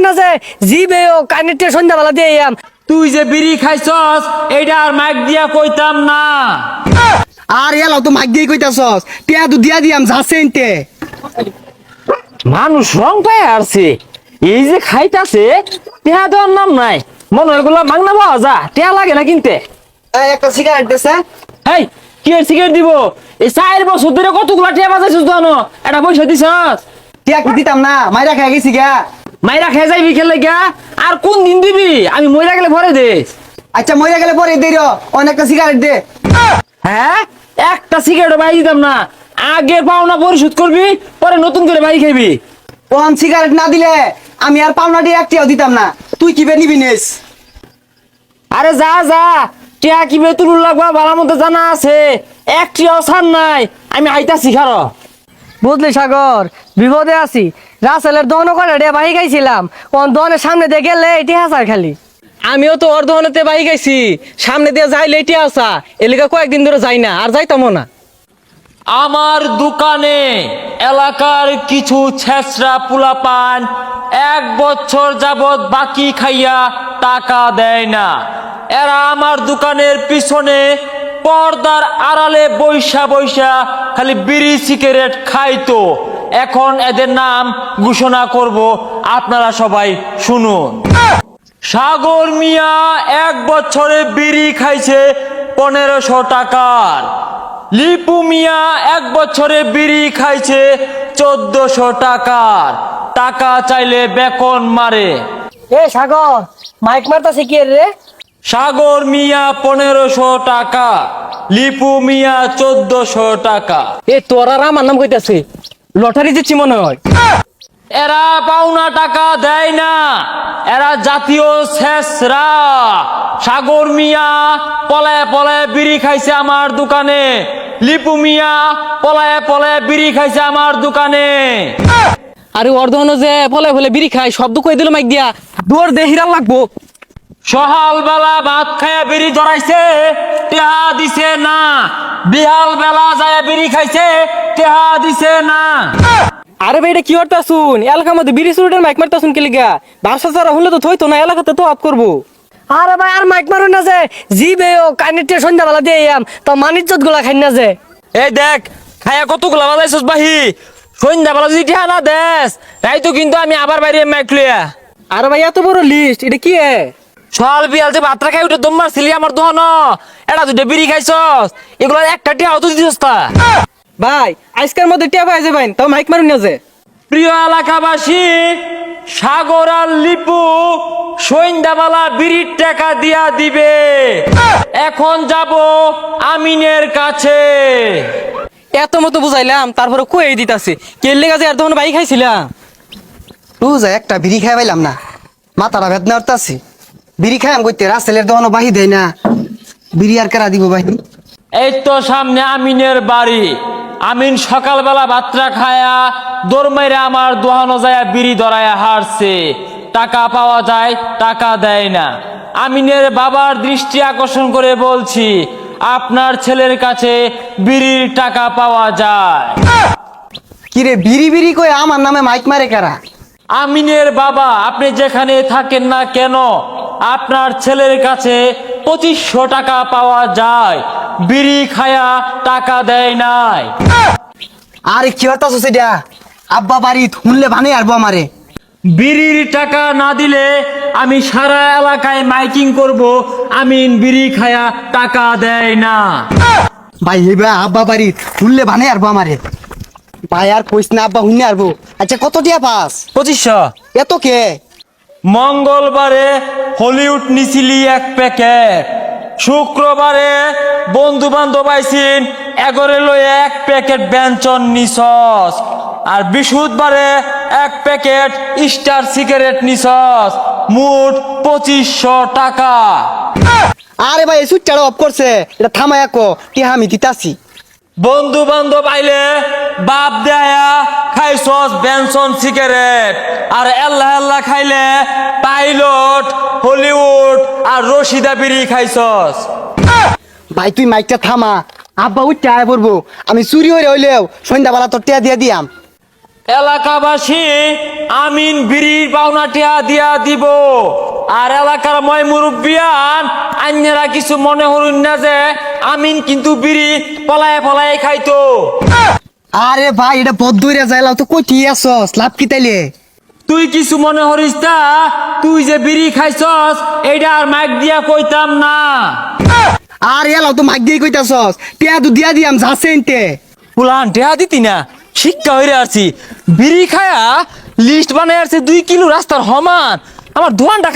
না যে জিবেও কানেক্টে সন্ধ্যাবেলা দিয়ে আম। তুই যে বিড়ি খাইছস এইটা আর মাইক দিয়া কইতাম না। আর এলাও তো মাইক দিয়ে কইতাছস টিয়া তো দিয়া দিয়াম যাচ্ছে এনতে। মানুষ রং পায় আসছে, এই যে খাইতাছে টেহা দেওয়ার নাম নাই। মনে হয় এগুলা মাংনা পাওয়া যা, টেহা লাগে না কিনতে। এই একটা সিগারেট দেছে। হেই কি এর সিগারেট দিব? এই 4 বছর ধরে কতগুলা টেহা বাজাইছিস জানো? এটা পয়সা দিছস? টিয়া কি দিতাম না, মাইরা খাই গেছি গা। মাইরা খেয়ে যাইবি খেলে গা। আর কোন দিন দিবি? আমি মইরা গেলে ভরে দিস। আচ্ছা মইরা গেলে পরে দেই র, অনেকটা সিগারেট দে। হ্যাঁ, একটা সিগারেট বাই দিতাম না। আগের পাওনা পরিশোধ করবি, পরে নতুন করে বাই খাইবি। ওখান সিগারেট না দিলে আমি আর পাওনাটি একটিও দিতাম না। তুই কি বে নিবি নিস? আরে যা যা, টিয়া কি বেতন লাগবা ভালো মতো জানা আছে। একটিও ছাড় নাই। আমি আইতাছি খারো। বুঝলি সাগর, বিপদে আছি। রাসেলের দহন করে রে বাহি গাইছিলাম, কোন দহনের সামনে দিয়ে গেলে এটি হাসার খালি। আমিও তো ওর দোকানেতে বাই গাইছি, সামনে দিয়ে যাই লেটে আসা এলাকা কয়েকদিন ধরে যাই না, আর যাইতামও না। আমার দোকানে এলাকার কিছু ছেঁচড়া পোলাপান 1 বছর যাবত বাকি খাইয়া টাকা দেয় না। এরা আমার দোকানের পিছনে পর্দার আড়ালে বৈশা বৈশা খালি বিড়ি সিগারেট খাইতো। এখন এদের নাম ঘোষণা করব, আপনারা সবাই শুনুন। সাগর মিয়া 1 বছরে বিড়ি খাইছে 1500 টাকার। লিপু মিয়া 1 বছরে বিড়ি খাইছে 1400 টাকার। টাকা চাইলে বেকন মারে। এ সাগর, মাইক মারতাছে কি রে? সাগর মিয়া 1500 টাকা, লিপু মিয়া 1400 টাকা। এ তোর আর আমার নাম কইতাছে, লটারি দিচ্ছি মনে হয়। এরা পাওনা টাকা দেয় না, এরা জাতীয় ছেঁচড়া। সাগর মিয়া পলায় পলায় বিড়ি খাইছে আমার দোকানে। লিপু মিয়া পলায় পলায় বিড়ি খাইছে আমার দোকানে। আরে ওর দোকানে যে ফলে ফলে বিড়ি খাই, শব্দ কই দিল মাইক দিয়া, দৌড় দে হিরাল লাগবো। সকাল বেলা ভাত খায়া বিড়ি ধরাইছে, টেহা দিছে না। বিহাল বেলা যায় বিড়ি খাইছে, টেহা দিছে না। আরে ভাই এটা কি করতা শুন, এলাকার মধ্যে বিড়ি সুরুটের মাইক মারতা শুন কেলে গা, ব্যবসা ছাড়া হলে তো থইতো না, এলাকাতে তো অফ করবো। আরে ভাই আর মাইক মারুন না যে জিবেও কানেক্টে সন্ধ্যাবেলা দিয়ে আম, তো মানিজ্জত গুলা খাই না যে। এই দেখ খায়া কতগুলা বাজাইছস বাহি। সন্ধ্যাবেলা যদি টেহা না দেস, তাই তো কিন্তু আমি আবার বাইরে মাইক লইয়া। আরে ভাই এত বড় লিস্ট, এটা কি এ? সকাল বিয়াল যে ভাতটা খাই উঠে দম মারছিলি আমার দোকান, এটা দুটো বিড়ি খাইছস, এগুলো একটা টেহাও তো দিছস তা। ভাই আজকের মধ্যে টিয়া পাই যাবেন, তাও মাইক মারুন না যে। প্রিয় এলাকাবাসী, সাগর আর লিপু সন্ধ্যাবেলা বিড়ির টাকা দিয়া দিবে। এখন যাব আমিনের কাছে। এত মতো বুঝাইলাম, তারপরে কই দিতাছে কেলে গাছে আর তখন বাইক খাইছিলাম। তুই যা একটা বিড়ি খাই পাইলাম না, মাথাটা বেদনা উঠতাছে। বিড়ি খাই আম কইতে রাসেলের দহনও বাহি দেয় না। বিড়ি আর কেরা দিব বাহি? এই তো সামনে আমিনের বাড়ি। আমিন সকালবেলা ভাতটা খায়া দৌড় মাইরা আমার দোহানো যায় বিড়ি ধরায়া হারছে। টাকা পাওয়া যায়, টাকা দেয় না। আমিনের বাবার দৃষ্টি আকর্ষণ করে বলছি, আপনার ছেলের কাছে বিড়ির টাকা পাওয়া যায়। কিরে বিড়ি বিড়ি কই আমার নামে মাইক মারে কারা? আমিনের বাবা, আপনি যেখানে থাকেন না কেন, আপনার ছেলের কাছে 2500 টাকা পাওয়া যায়। বিড়ি খায়া টাকা দেয় নাই। আরে কি হতাছ সেটা? আব্বা বাড়ি শুনলে ভানে আরবো আমারে। বিড়ির টাকা না দিলে আমি সারা এলাকায় মাইকিং করব, আমিন বিড়ি খায়া টাকা দেয় না। ভাই এবার আব্বা বাড়ি শুনলে ভানে আরবো আমারে। ভাই আর কইস না, আব্বা শুনলে আরবো। আচ্ছা কত টিয়া পাস? 2500। এত কে? মঙ্গলবারে হলিউড নিছিলি 1 প্যাকেট। শুক্রবারে বন্ধু বান্ধব আইসিন এগরে লয়ে 1 প্যাকেট ব্যঞ্জন নিছস। আর বৃহস্পতিবারে 1 প্যাকেট স্টার সিগারেট নিছস। মোট 2500 টাকা। আরে ভাই এই সুইটটা অফ করছে, এটা থামায়া কো কি আমি দিতাছি। বন্ধু বান্ধব আইলে বাপ দেয়া খাইছস বেনসন সিগারেট, আর এল্লা এল্লা খাইলে পাইলট, হলিউড আর রশিদা বিড়ি খাইছস। ভাই তুই মাইকটা থামা, আব্বা উঠতে আয় পড়বো। আমি চুরি হইলে হইলেও সন্ধ্যাবেলা তোর টিয়া দিয়া দিয়াম। এলাকাবাসী আমিন বিড়ির পাওনাটিয়া দিয়া দিব। আর এলাকার ময় মুরব্বিয়ান আন্যেরা কিছু মনে হরুন না যে আমিন কিন্তু বিড়ি পলায় পলায় খাইতো। আরে ভাই এটা বদুইরা যাইলাও তো কইতি আসস লাভ কি তাইলে? তুই কিছু মনে হরিস তা, তুই যে বিড়ি খাইছস এইটা আর মাইক দিয়া কইতাম না। আর এলাও তো মাগ দিয়ে কইতাছস টিয়া দু দিয়া দিয়াম যাচ্ছে এনতে। পুলান টেহা দিতি না, শিক্ষা হইরে আসছি। বিড়ি খায়া লিস্ট বানায় আসছে 2 কিলো রাস্তার সমান। আমার দোয়ানটা